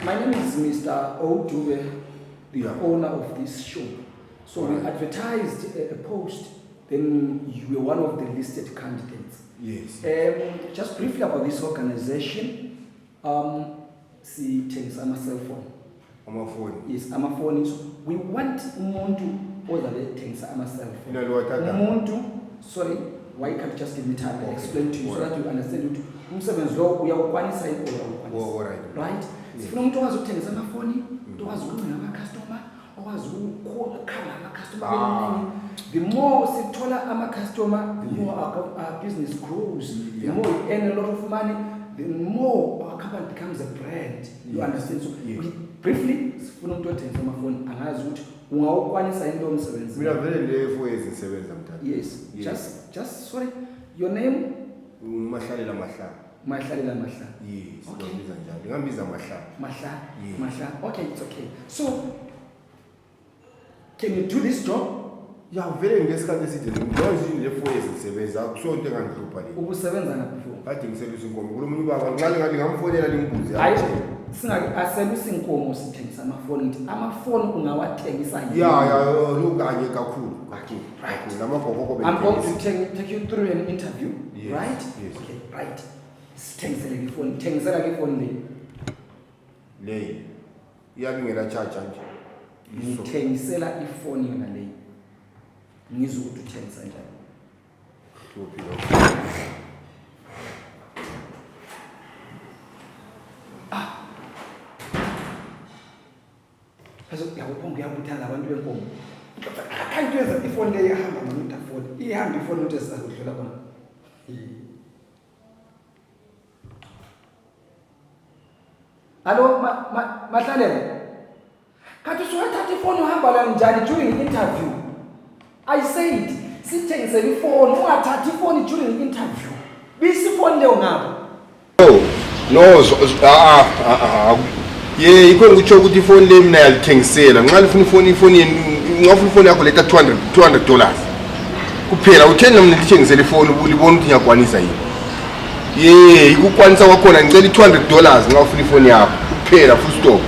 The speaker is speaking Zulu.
My name is Mr. Dube, the owner of this shop. So we advertised a post, then you were one of the listed candidates. Yes. Just briefly about this organization, see, takes a cell phone. Phone. Yes, phone. So we want umuntu ozale thengisa cell phone. Umuntu, sorry, why can't you just give me time and explain to you so that you understand it? Umsebenzi lo uyawukwanisa all right. Right? Sifuna umuntu owazi ukuthengisa amafoni, umuntu owazi ukuncoma ama-customer, owazi ukukhala ama-customer. The more sithola ama-customer, the more our business grows. The more we earn a lot of money, the more our company becomes a brand. You understand? So briefly, sifuna umuntu othengisa amafoni angazi ukuthi ungawukwanisa into omsebenzi. Mina vele leyo ezisebenza mntana. Yes. Just sorry. Your name? Mahlalela. Mahlalela. Yes. Okay. Ngambiza Mahla. Mahla. Okay, it's okay. So, can you do this job? Yeah, vele ngesikhathi esithi ngiyazi le ezisebenza akusonto engangihlupha le. Ubusebenza ngaphi? Kade ngiselusa inkomo. Kulomunye ubaba nqali ngamfonela lembuzi. Hayi, aselusa inkomo sithengisa amafoni ngithi amafoni ungawathengisa yini? Yeah, lokanye kakhulu. Right. I'm going to take you through an interview, yes. Right? Yes. Okay, right. Sithengisela ke phone, thengisela ke phone le. Le. Iyabingela charge nje. Ngithengisela ifoni yona le. Ngizwe ukuthi uthengisa njani. Hazo yakubonga uyabuthana abantu benkomo. Kanti yenza ifoni le ihamba ngamuntu afoni. Ihamba ifoni ukuthi esizakudlula khona. Hello, Mahlalela. Kanti usuyathatha ifoni uhamba la njani during the interview? I said, sithengisela ifoni, ungathathi ifoni during the interview. Bisi ifoni leyo ngapha. No, yeah, ikho ngitsho ukuthi ifoni le mina yalithengisela. Nxa lifuna ifoni yenu, ngafuna ifoni yakho leta $200. Kuphela utheni mina ngithengisela ifoni ubulibona ukuthi ngiyakwanisa yini. Yeah, ikukwanisa kwakhona ngicela $200 ngafuna ifoni yakho. Kuphela full stop.